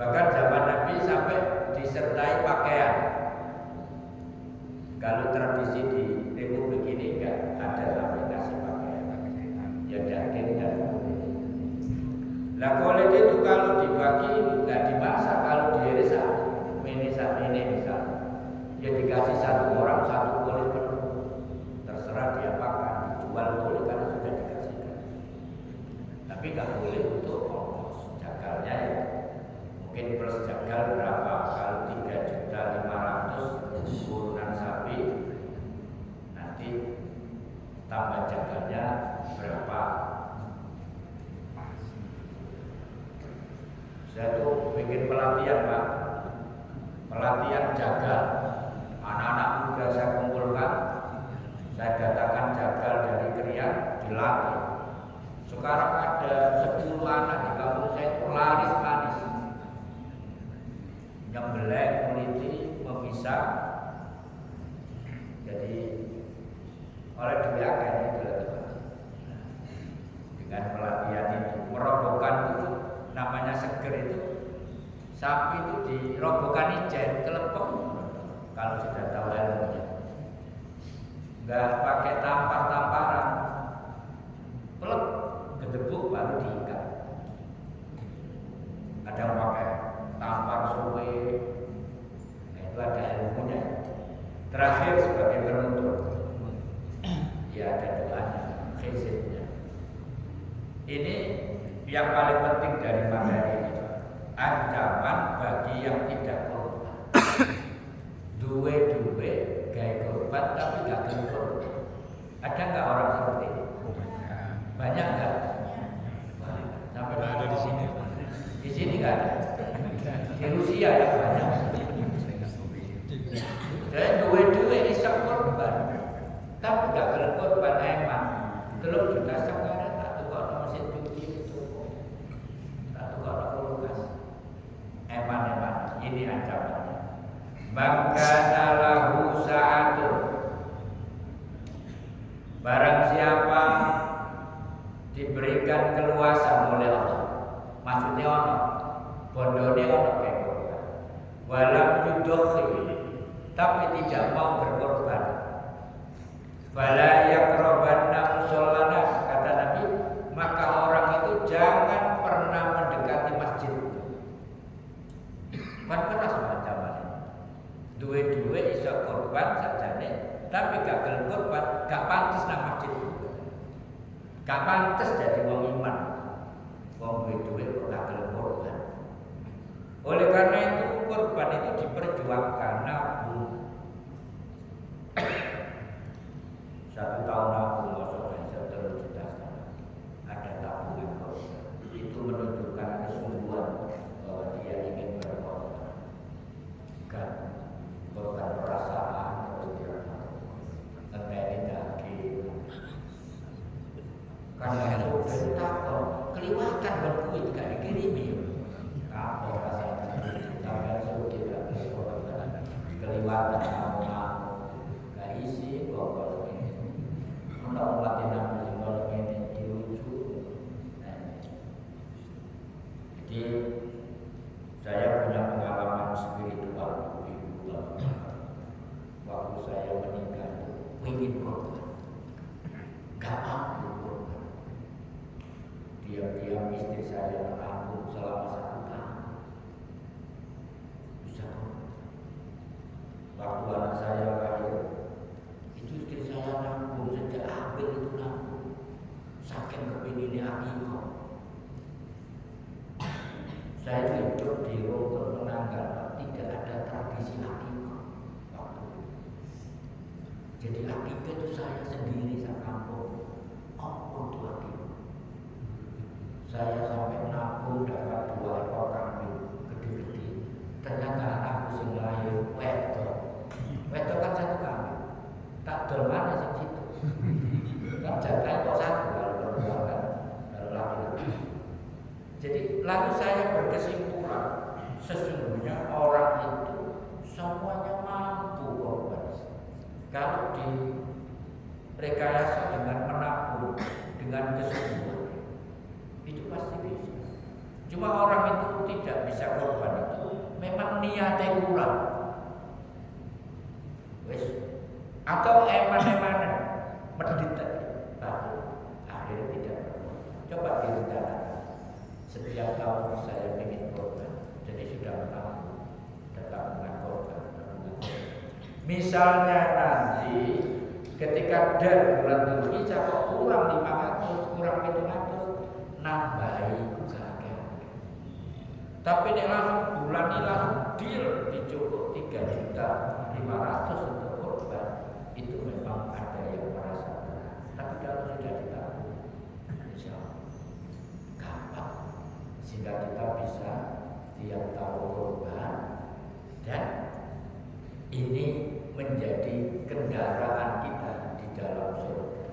Bahkan zaman Nabi sampai disertai pakaian. Kalau tradisi di Republik ini nggak ada sampai kasih pakaian, ya daging dan kulit. Nah kulit itu kalau dibagi nggak dimasak, kalau diiris ini misalnya, ya dikasih satu orang satu kulit penuh, terserah dia makan, dijual boleh karena sudah dikasihkan. Tapi nggak boleh untuk ongkos jagalnya ya. Mungkin plus jagal berapa? Kalau 3.500.000 turunan sapi, nanti tambah jagalnya berapa? Saya tuh bikin pelatihan Pak, pelatihan jagal. Anak-anak muda saya kumpulkan, saya datangkan jagal dari Krian, dilatih. Sekarang ada 10 anak di kampung saya itu laris manis, nyembelih, kuliti, memisah. Jadi oleh diakan itu dengan pelatihan ini, merobohkan itu namanya seger itu, sapi itu dirobohkan ijen, kelepek. Kalau sudah tahu ilmunya, nggak pakai tampar-tamparan, pelek, gedebuk baru diikat. Ada yang pakai tampar suwe, nah, itu ada ilmunya. Terakhir sebagai penutup, ya ada doanya, khizibnya. Ini paling penting dari materi ini, ancaman bagi yang tidak korban. Duwe gaya korban tapi gak korban. Ada nggak orang seperti ini? Banyak nggak? Sampai Ada di sini. Di sini nggak ada. Di Rusia ya banyak. Dan duwe isap korban, tapi gak korban emang. 3 juta sekarang tak tukar mesin cuci itu, tak tukar kulkas. Eman ini ancamannya. Maka lahu sa'atun, barang siapa diberikan keluasan oleh Allah, maksudnya ono bondone ono kayak korban, walam yudokhi, tapi tidak mau berkorban. Fala yaqrabanna musallana, kata Nabi, maka orang itu jangan pernah mendekati masjid. Kan keras macamane. Duwe iso korban sajane, tapi gak gelem korban, gak pantes nang masjid. Gak pantes jadi wong iman. Wong duwe kok gak gelem korban. Oleh karena itu korban itu diperjuangkan nabung. 1 tahun nabung masuk ke 1 juta ada tabungan korban. Itu menunjukkan kesungguhan bahwa dia ingin berkorban. Kan korban perasaan terus dia ngenteni daging. Karena itu takut keliwatan berkuit gak dikirimi. Kapok rasanya sampai suruh tidak berkorban. Keliwatan gak isi korban. Untuk melatih nabi kalau ini dirujuk. Jadi saya punya pengalaman spiritual di bulan waktu saya menikah itu ingin korban, gak mampu korban. Diam-diam istri saya menanggung selama 1 tahun. Bisa korban. Waktu anak saya lahir, itu istri saya nanggung sejak hamil itu nanggung. Saking kepinginnya akikoh. Saya hidup di rukun penanggal, tidak ada tradisi akikoh waktu itu. Jadi akikoh itu saya sendiri saya kampung. Untuk akikoh. Saya sampai nabung dapat 2 ekor kambing gede-gede. Ternyata anakku sing lahir wedok. Wedok kan 1 kambing. Tak dol mana sing situ. Kan jatah kok 1 kalau perempuan kan, kalau laki-laki. Jadi lalu saya berkesimpulan sesungguhnya orang itu semuanya mampu korban. Kalau di rekayasa dengan menabung, dengan kesungguhan, itu pasti bisa. Cuma orang itu tidak bisa korban itu memang niatnya kurang. Wes. Atau eman-emanan medit akhirnya tidak berkorban. Coba direncanakan. Setiap tahun saya ingin korban, jadi sudah menabung tabungan korban. Misalnya nanti ketika dan bulan Dzulhijjah kok kurang 500, kurang 700, nambahi kakek. Tapi ini langsung bulan ini langsung deal dicukup 3.500.000 untuk korban. Itu memang ada yang merasa berat. Tapi kalau sudah ditabung, insya Allah gampang. Sehingga kita bisa tiap tahun korban dan ini menjadi kendaraan kita di dalam surga.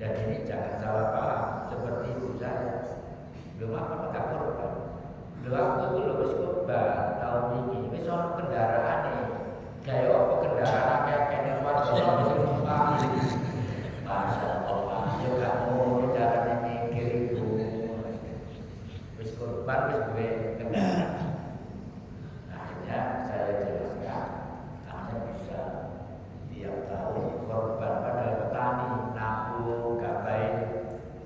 Dan ini jangan salah paham seperti ibu saya. Belum apa enggak korban. Belum aku itu lebih korban tahun ini. Wis ono kendaraan nih. Kayak apa kendaraan kayak warga wis numpang. Masya Allah. Yo kamu carane mikir ibu. Wis korban wis duwe kendaraan. Akhirnya saya jelaskan, Anda bisa tiap tahun korban padahal petani nabung gak baik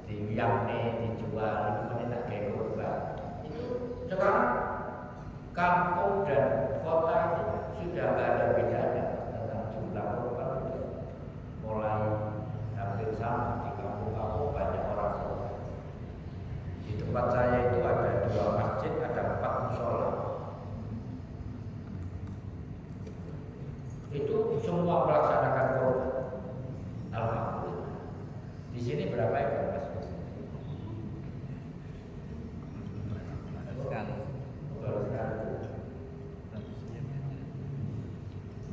diwiamne dijual itu menenak kayak korban. Itu sekarang kampung dan kota itu sudah gak ada bedanya tentang jumlah korban sudah mulai hampir sama di kampung-kampung banyak orang korban. Itu tempat saya itu ada 2 masjid, ada 4 musola. Itu semua melaksanakan kurban. Alhamdulillah. Di sini berapa ekor Mas? Sekali. Baru sekali.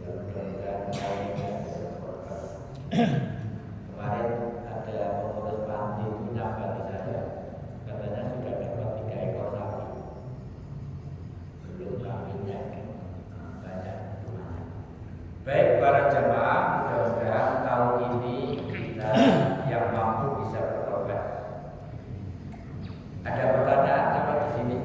Ya mudah-mudahan tahun ini bisa kurban. Kemarin ada pengurus panti itu nyapa di saya, katanya sudah dapat 3 ekor sapi, belum kambingnya banyak. Baik para jemaah, mudah-mudahan tahun ini kita yang mampu bisa bertobat. Ada pertanyaan apa di sini?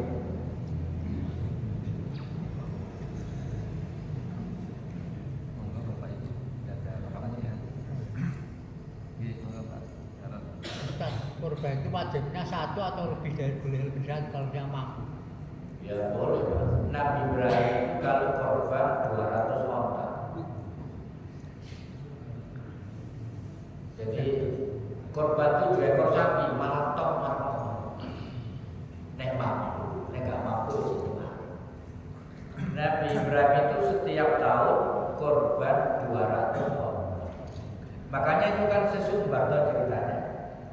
Ustaz, kurban itu wajibnya 1 atau lebih dari boleh lebih dari kalau dia mampu? Ya boleh Mas. Nabi Ibrahim kalau korban 200 onta. Jadi korban itu 2 ekor sapi malah top marmo. Nek mampu, nek gak mampu sih mah. Nabi Ibrahim itu setiap tahun korban 200 onta. Makanya itu kan sesumbar tuh ceritanya.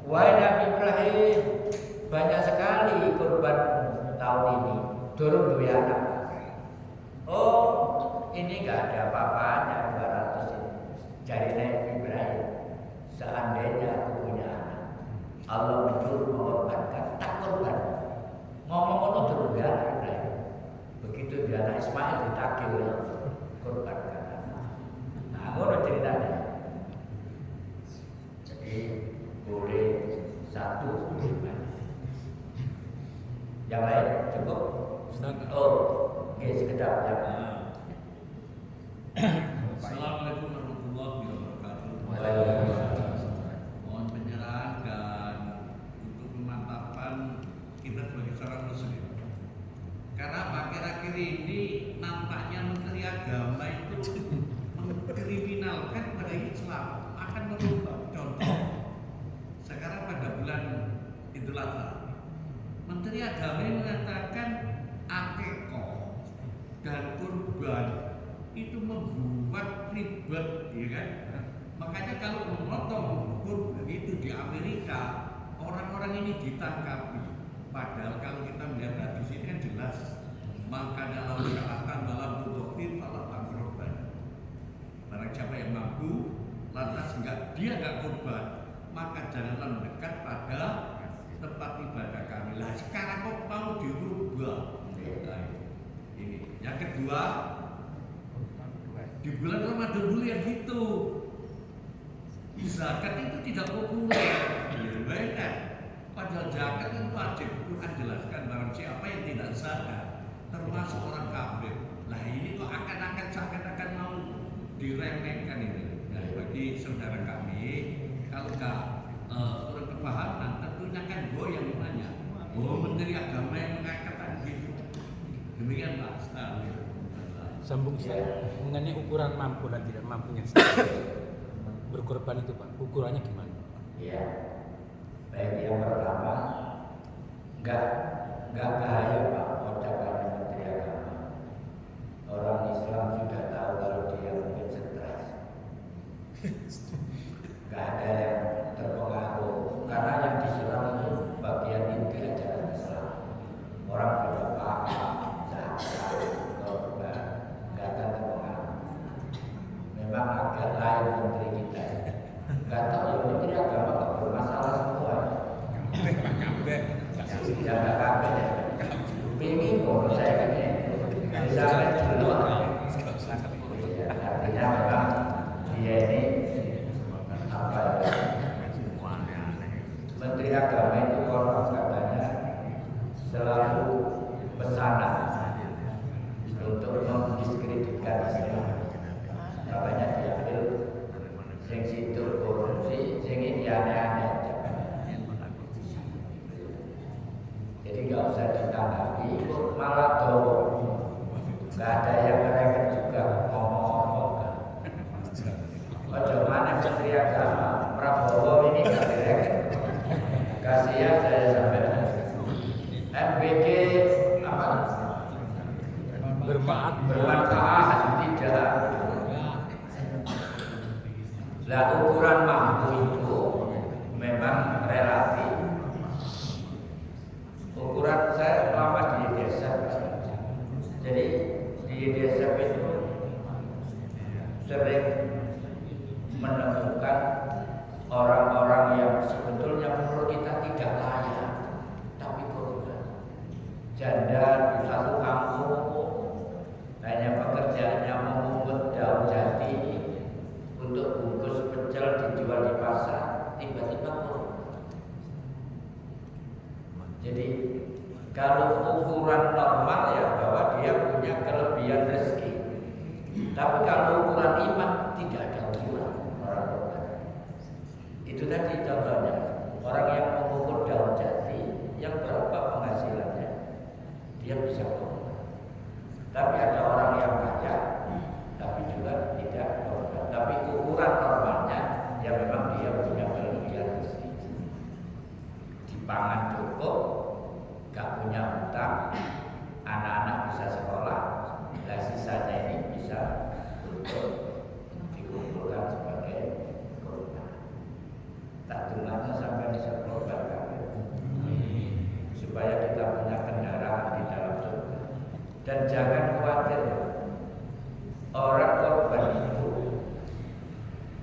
Wahai Nabi Ibrahim, banyak sekali korban tahun ini. Dorong 2 anak. Oh, ini nggak ada apa-apanya 200 ini. Cari Nabi Ibrahim. Seandainya aku punya anak, Allah menyuruh mengorbankan, tak korban. Ngomong-ngomong dorong 2 anak Ibrahim. Begitu dia anak Ismail ditagih oleh korbankan anak. Nah, ngono ceritanya. Jadi boleh 1, boleh banyak. Yang lain cukup? Oh, oke sekedar ya. Assalamualaikum warahmatullahi wabarakatuh. Waalaikumsalam. Mohon penyerahan dan untuk memantapkan kita sebagai seorang muslim. Karena akhir-akhir ini nampaknya Menteri Agama itu mengkriminalkan pada Islam, akan merubah. Contoh, sekarang pada bulan Idul Adha, Menteri Agama ini mengatakan akikoh dan kurban itu membuat ribet, ya kan? Makanya kalau memotong kurban itu di Amerika, orang-orang ini ditangkapi. Padahal kalau kita melihat hadis ini kan jelas, maka dalam syaratan dalam bukti falah kurban. Barang siapa yang mampu, lantas dia nggak kurban, maka janganlah mendekat pada tempat ibadah kami. Lah sekarang kok mau dirubah? Nah, ini. Yang kedua, di bulan Ramadan dulu yang gitu, zakat itu tidak populer, ya, padahal zakat itu wajib. Quran jelaskan barang siapa yang tidak zakat, termasuk orang kafir. Nah ini kok akan mau diremehkan ini. Nah, bagi saudara kami, kalau nggak kurang kepahaman, tentunya kan goyang imannya. Oh, Menteri Agama yang mengatakan gitu. Demikian Pak. Sambung saya mengenai ukuran mampu dan tidak mampunya berkorban itu Pak, ukurannya gimana? Ya, baik yang pertama, enggak bahaya Pak ucapannya Menteri Agama. Orang Islam sudah tahu kalau dia mungkin stres. Enggak ada yang terpengaruh karena yang diserang itu bagian inti ajaran Islam. Orang sudah paham zakat, korban, enggak akan terpengaruh. Memang agak lain menteri kita. Enggak tahu ya Menteri Agama enggak bermasalah semua. Ya enggak kabeh ya. Ini mau saya kan ya. Misalnya dulu artinya memang dia ini apa ya? Menteri Agama itu konon katanya selalu pesanan untuk mendiskreditkan Islam. Makanya diambil sing situ korupsi, sing ini aneh-aneh. Jadi nggak usah ditanggapi, malah doa. Nggak ada yang mereka juga ngomong-ngomong. Ojo mana Menteri Agama Prabowo ini nggak direken. Kasihan saya sampai MBG apa? Bermanfaat tidak. Lah ukuran mampu itu memang relatif. Ukuran saya lama di desa, jadi di desa itu sering menemukan orang-orang yang sebetulnya menurut kita tidak kaya, tapi korban. Janda di satu kampung hanya pekerjaannya memungut daun jati untuk bungkus pecel dijual di pasar, tiba-tiba korban. Jadi kalau ukuran normal ya bahwa dia punya kelebihan rezeki. Tapi kalau ukuran iman tidak ada ukuran orang korban. Itu tadi contohnya orang yang mengukur daun jati yang berapa penghasilannya dia bisa korban. Tapi ada orang yang kaya tapi juga tidak korban. Tapi ukuran normalnya ya memang dia punya kelebihan rezeki. Dipangan cukup, gak punya hutang, anak-anak bisa sekolah, dan sisanya ini bisa untuk dikumpulkan sebagai korban. Tak tunggannya sampai bisa korban kami, supaya kita punya kendaraan di dalam surga. Dan jangan khawatir, orang korban itu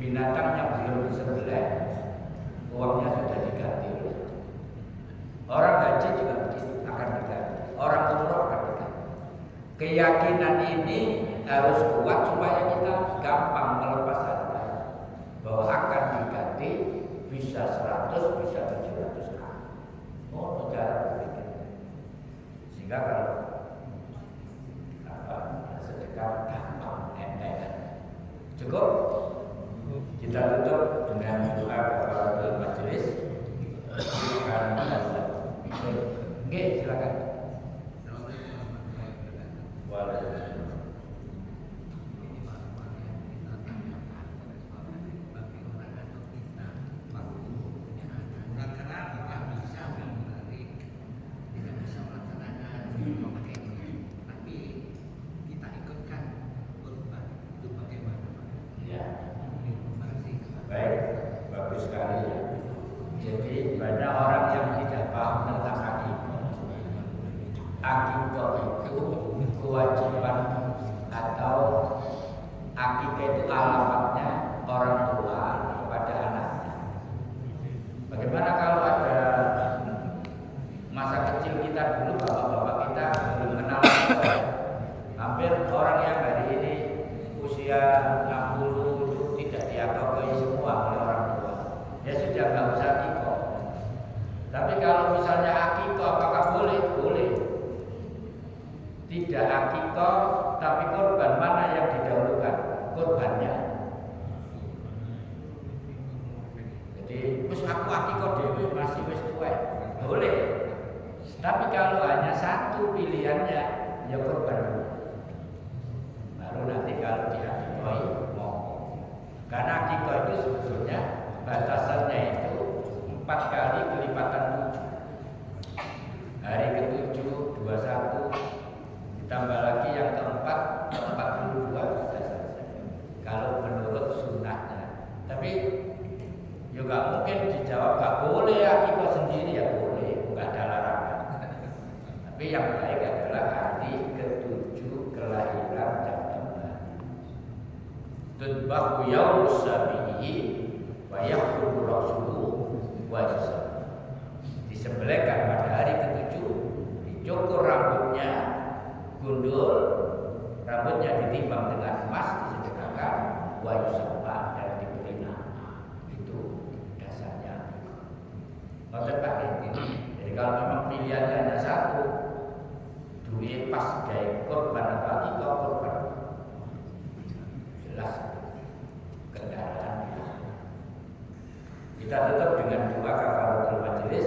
binatang yang belum disembelih, uangnya sudah diganti. Orang haji juga begitu, akan diganti. Orang umroh akan diganti. Keyakinan ini harus kuat supaya kita gampang melepas harta bahwa akan diganti bisa 100, bisa 700 kali. Oh, cara berpikir. Sehingga kalau sedekah gampang, enteng. Cukup. Kita tutup dengan doa kafaratul majelis. Oke, silakan. Waalaikumsalam. Ya. Baik, bagus sekali ya. Jadi banyak orang yang tidak paham tentang akikah. Akikah itu kewajiban atau akikah itu alamatnya orang tua kepada anaknya. Bagaimana kalau ada masa kecil kita dulu, bapak-bapak kita belum kenal akikah. Hampir orang yang hari ini usia 60 itu tidak diakikah semua oleh orang tua. Ya sudah nggak usah akikah. Tapi kalau misalnya akikah apakah boleh? Boleh. Tidak akikah tapi korban, mana yang didahulukan? Korbannya. Jadi wis aku akikah dhewe masih wis tuwek. Boleh. Tapi kalau hanya satu pilihannya ya korban dulu. Baru nanti kalau diakikahi mau. Karena akikah itu sebetulnya batasannya itu 4 kali kelipatan 7. Hari ke-7 21 ditambah lagi yang keempat 42 sudah selesai. Kalau menurut sunnahnya. Tapi juga mungkin dijawab gak boleh akikah sendiri, ya boleh, nggak ada larangan. Tapi yang baik adalah hari ke-7 kelahiran jangan. Tudbahu yaumus sabi'i wa yakhruju rasuluhu wa yusab. Disembelihkan pada hari ke-7, dicukur rambutnya, gundul, rambutnya ditimbang dengan emas, disedekahkan, wa yusab, dan diberi nama. Itu dasarnya. Maksud Pak ini. Jadi kalau memang pilihannya hanya satu, duit pas gaya korban atau akikah korban, jelas kendaraan. Kita tutup dengan doa kafaratul majelis.